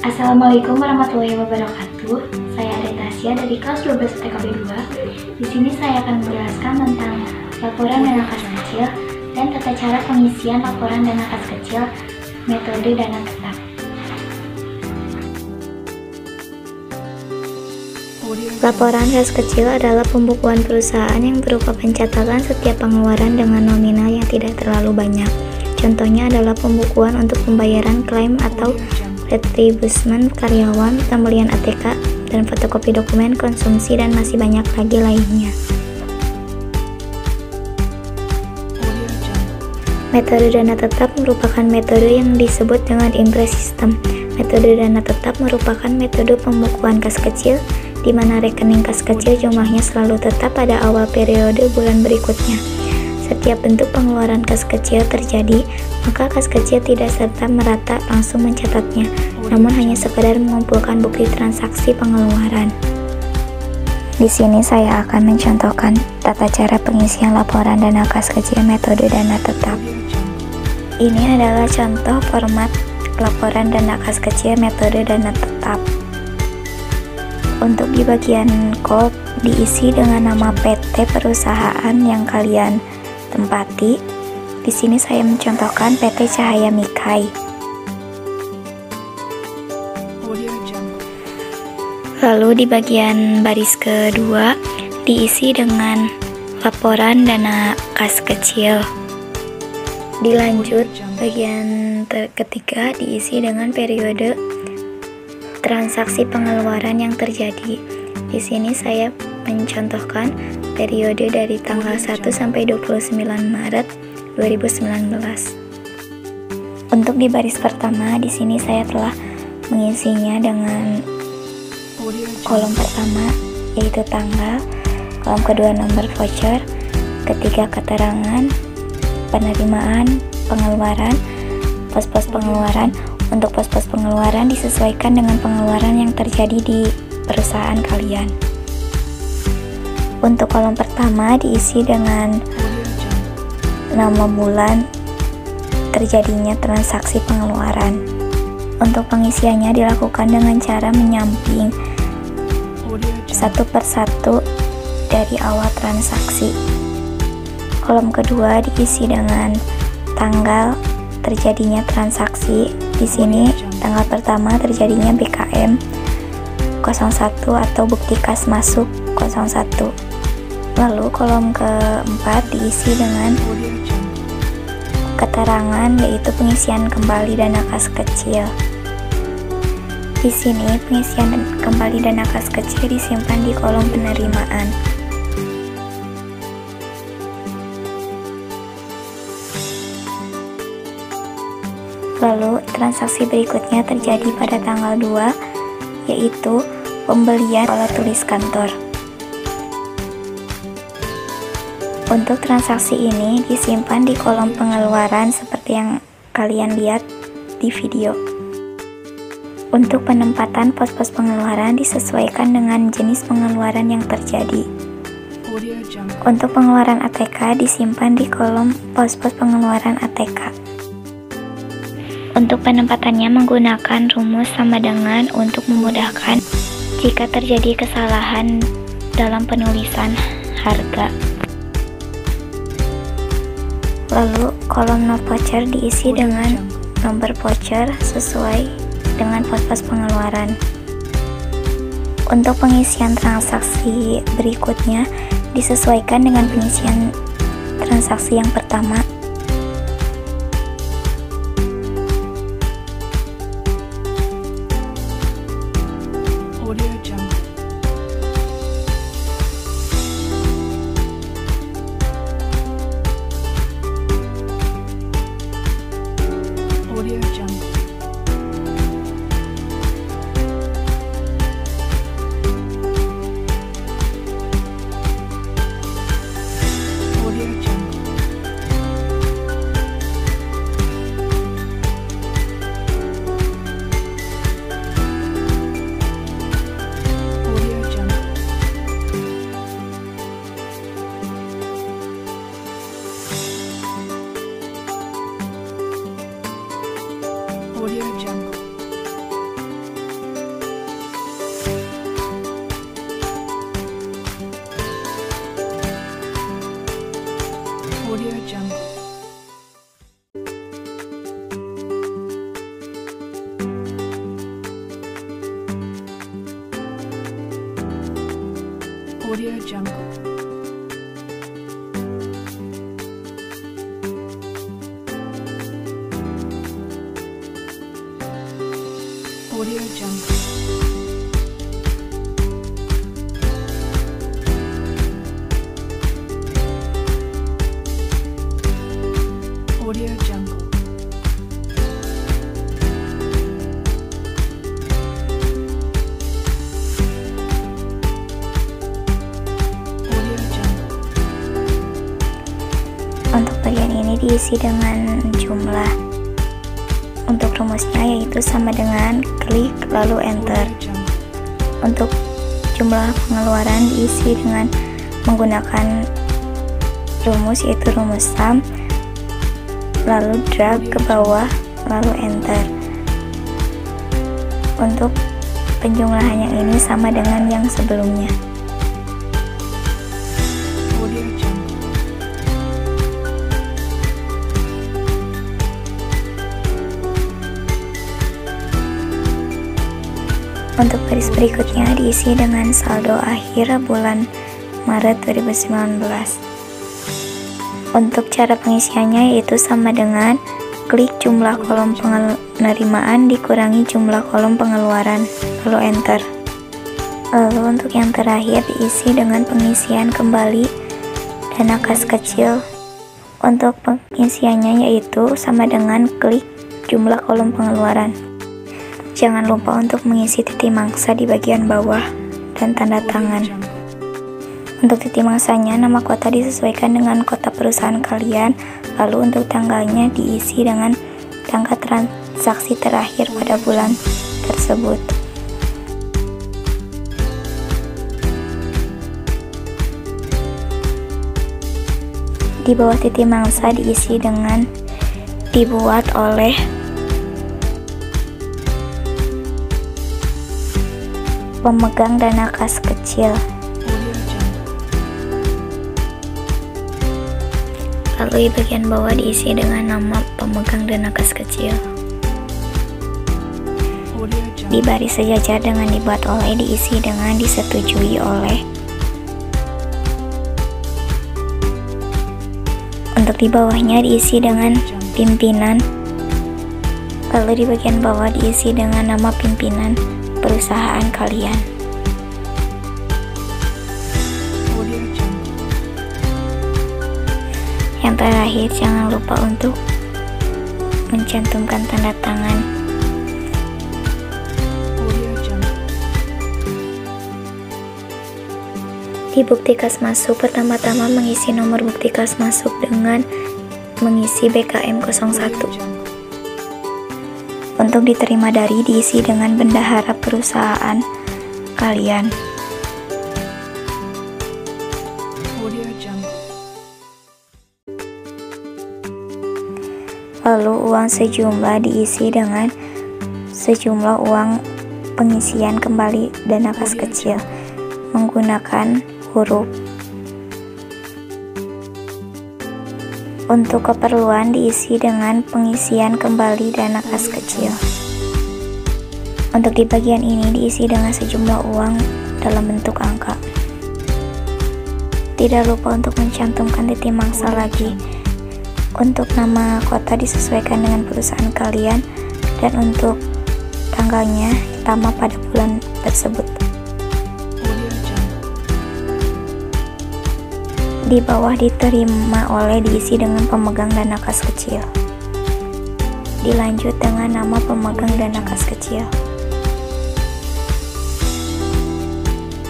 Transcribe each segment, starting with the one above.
Assalamualaikum warahmatullahi wabarakatuh. Saya Adetasya dari kelas 12 TKP 2. Di sini saya akan menjelaskan tentang laporan dana kas kecil dan tata cara pengisian laporan dana kas kecil, metode dana tetap. Laporan kas kecil adalah pembukuan perusahaan yang berupa pencatatan setiap pengeluaran dengan nominal yang tidak terlalu banyak. Contohnya adalah pembukuan untuk pembayaran klaim atau retribusmen karyawan, pembelian ATK, dan fotokopi dokumen konsumsi, dan masih banyak lagi lainnya. Metode dana tetap merupakan metode yang disebut dengan impress system. Metode dana tetap merupakan metode pembukuan kas kecil di mana rekening kas kecil jumlahnya selalu tetap pada awal periode bulan berikutnya. Setiap bentuk pengeluaran kas kecil terjadi, maka kas kecil tidak serta merata langsung mencatatnya, namun hanya sekadar mengumpulkan bukti transaksi pengeluaran. Di sini saya akan mencontohkan tata cara pengisian laporan dana kas kecil metode dana tetap. Ini adalah contoh format laporan dana kas kecil metode dana tetap. Untuk di bagian kolom diisi dengan nama PT perusahaan yang kalian tempati. Di sini saya mencontohkan PT Cahaya Mikai. Lalu di bagian baris kedua diisi dengan laporan dana kas kecil. Dilanjut bagian ketiga diisi dengan periode transaksi pengeluaran yang terjadi. Di sini saya mencontohkan periode dari tanggal 1 sampai 29 Maret 2019. Untuk di baris pertama, di sini saya telah mengisinya dengan kolom pertama yaitu tanggal, kolom kedua nomor voucher, ketiga keterangan, penerimaan, pengeluaran, pos-pos pengeluaran. Untuk pos-pos pengeluaran disesuaikan dengan pengeluaran yang terjadi di perusahaan kalian. Untuk kolom pertama diisi dengan nama bulan terjadinya transaksi pengeluaran. Untuk pengisiannya dilakukan dengan cara menyamping satu persatu dari awal transaksi. Kolom kedua diisi dengan tanggal terjadinya transaksi. Di sini tanggal pertama terjadinya BKM 01 atau bukti kas masuk 01. Lalu kolom keempat diisi dengan keterangan yaitu pengisian kembali dana kas kecil. Di sini pengisian kembali dana kas kecil disimpan di kolom penerimaan. Lalu transaksi berikutnya terjadi pada tanggal 2 yaitu pembelian alat tulis kantor. Untuk transaksi ini disimpan di kolom pengeluaran seperti yang kalian lihat di video. Untuk penempatan pos-pos pengeluaran disesuaikan dengan jenis pengeluaran yang terjadi. Untuk pengeluaran ATK disimpan di kolom pos-pos pengeluaran ATK. Untuk penempatannya menggunakan rumus sama dengan untuk memudahkan jika terjadi kesalahan dalam penulisan harga. Lalu kolom not voucher diisi dengan nomor voucher sesuai dengan pos-pos pengeluaran. Untuk pengisian transaksi berikutnya disesuaikan dengan pengisian transaksi yang pertama. Audio Jungle. Audio Jungle. Audio Jungle. Untuk bagian ini diisi dengan jumlah. Untuk rumusnya yaitu sama dengan klik lalu enter. Untuk jumlah pengeluaran diisi dengan menggunakan rumus yaitu rumus sum, lalu drag ke bawah lalu enter. Untuk penjumlahan yang ini sama dengan yang sebelumnya. Untuk baris berikutnya diisi dengan saldo akhir bulan Maret 2019. Untuk cara pengisiannya yaitu sama dengan klik jumlah kolom penerimaan dikurangi jumlah kolom pengeluaran, lalu enter. Lalu untuk yang terakhir diisi dengan pengisian kembali dana kas kecil. Untuk pengisiannya yaitu sama dengan klik jumlah kolom pengeluaran. Jangan lupa untuk mengisi titik mangsa di bagian bawah dan tanda tangan. Untuk titik mangsanya, nama kota disesuaikan dengan kota perusahaan kalian, lalu untuk tanggalnya diisi dengan tanggal transaksi terakhir pada bulan tersebut. Di bawah titik mangsa diisi dengan dibuat oleh pemegang dana kas kecil. Lalu di bagian bawah diisi dengan nama pemegang dana kas kecil. Di baris sejajar dengan dibuat oleh diisi dengan disetujui oleh. Untuk di bawahnya diisi dengan pimpinan. Lalu di bagian bawah diisi dengan nama pimpinan perusahaan kalian. Yang terakhir, jangan lupa untuk mencantumkan tanda tangan. Di bukti kas masuk, pertama-tama mengisi nomor bukti kas masuk dengan mengisi BKM 01. Untuk diterima dari diisi dengan bendahara perusahaan kalian. Lalu uang sejumlah diisi dengan sejumlah uang pengisian kembali dana kas kecil menggunakan huruf. Untuk keperluan diisi dengan pengisian kembali dana kas kecil. Untuk di bagian ini diisi dengan sejumlah uang dalam bentuk angka. Tidak lupa untuk mencantumkan titik mangsa lagi. Untuk nama kota disesuaikan dengan perusahaan kalian dan untuk tanggalnya sama pada bulan tersebut. Di bawah diterima oleh diisi dengan pemegang dana kas kecil. Dilanjut dengan nama pemegang dana kas kecil.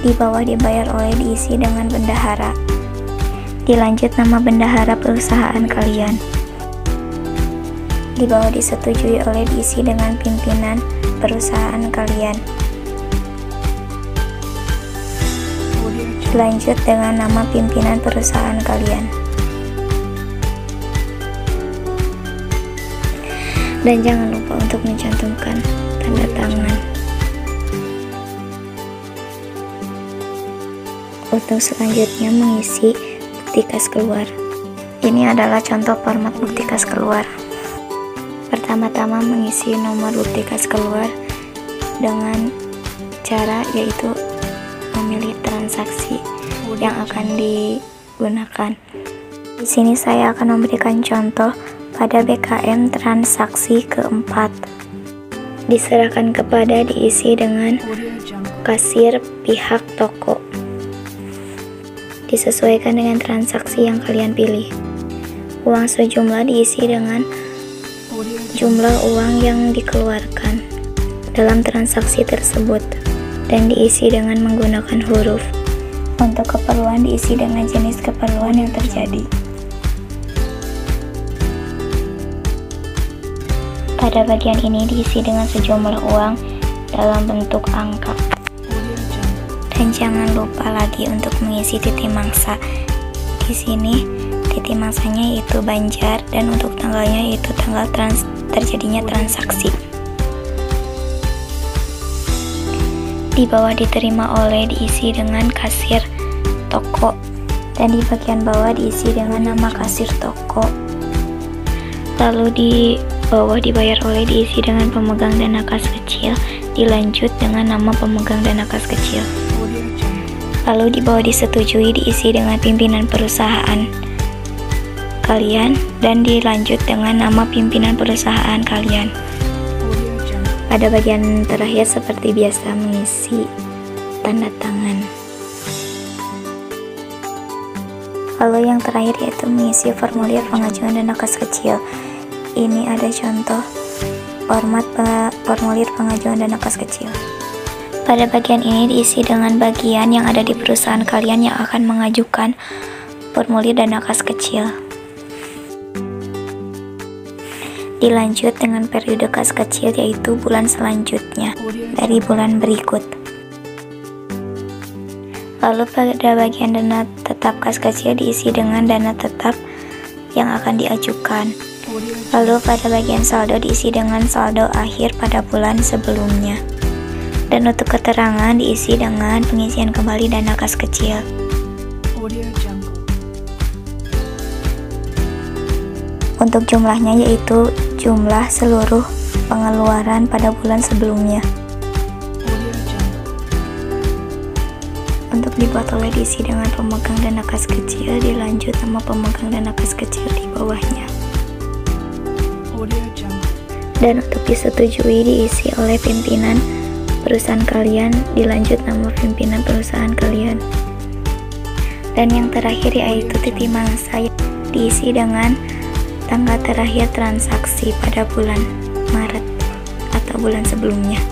Di bawah dibayar oleh diisi dengan bendahara. Dilanjut nama bendahara perusahaan kalian. Di bawah disetujui oleh diisi dengan pimpinan perusahaan kalian. Lanjut dengan nama pimpinan perusahaan kalian. Dan jangan lupa untuk mencantumkan tanda tangan. Untuk selanjutnya mengisi bukti kas keluar. Ini adalah contoh format bukti kas keluar. Pertama-tama mengisi nomor bukti kas keluar dengan cara yaitu memilih transaksi yang akan digunakan. Di sini saya akan memberikan contoh pada BKM transaksi keempat. Diserahkan kepada, diisi dengan kasir pihak toko. Disesuaikan dengan transaksi yang kalian pilih. Uang sejumlah diisi dengan jumlah uang yang dikeluarkan dalam transaksi tersebut dan diisi dengan menggunakan huruf. Untuk keperluan diisi dengan jenis keperluan yang terjadi. Pada bagian ini diisi dengan sejumlah uang dalam bentuk angka. Dan jangan lupa lagi untuk mengisi titik mangsa. Di sini titik mangsanya yaitu Banjar dan untuk tanggalnya yaitu tanggal terjadinya transaksi. Di bawah diterima oleh diisi dengan kasir toko dan di bagian bawah diisi dengan nama kasir toko. Lalu di bawah dibayar oleh diisi dengan pemegang dana kas kecil, dilanjut dengan nama pemegang dana kas kecil. Lalu di bawah disetujui diisi dengan pimpinan perusahaan kalian dan dilanjut dengan nama pimpinan perusahaan kalian. Pada bagian terakhir seperti biasa mengisi tanda tangan. Lalu yang terakhir yaitu mengisi formulir pengajuan dana kas kecil. Ini ada contoh format formulir pengajuan dana kas kecil. Pada bagian ini diisi dengan bagian yang ada di perusahaan kalian yang akan mengajukan formulir dana kas kecil. Dilanjut dengan periode kas kecil yaitu bulan selanjutnya dari bulan berikut. Lalu pada bagian dana tetap kas kecil diisi dengan dana tetap yang akan diajukan. Lalu pada bagian saldo diisi dengan saldo akhir pada bulan sebelumnya. Dan untuk keterangan diisi dengan pengisian kembali dana kas kecil. Untuk jumlahnya yaitu jumlah seluruh pengeluaran pada bulan sebelumnya. Untuk dibuat oleh diisi dengan pemegang dana kas kecil, dilanjut nama pemegang dana kas kecil di bawahnya. Dan untuk disetujui diisi oleh pimpinan perusahaan kalian, dilanjut nama pimpinan perusahaan kalian. Dan yang terakhir yaitu titik mangsa, diisi dengan tanggal terakhir transaksi pada bulan Maret atau bulan sebelumnya.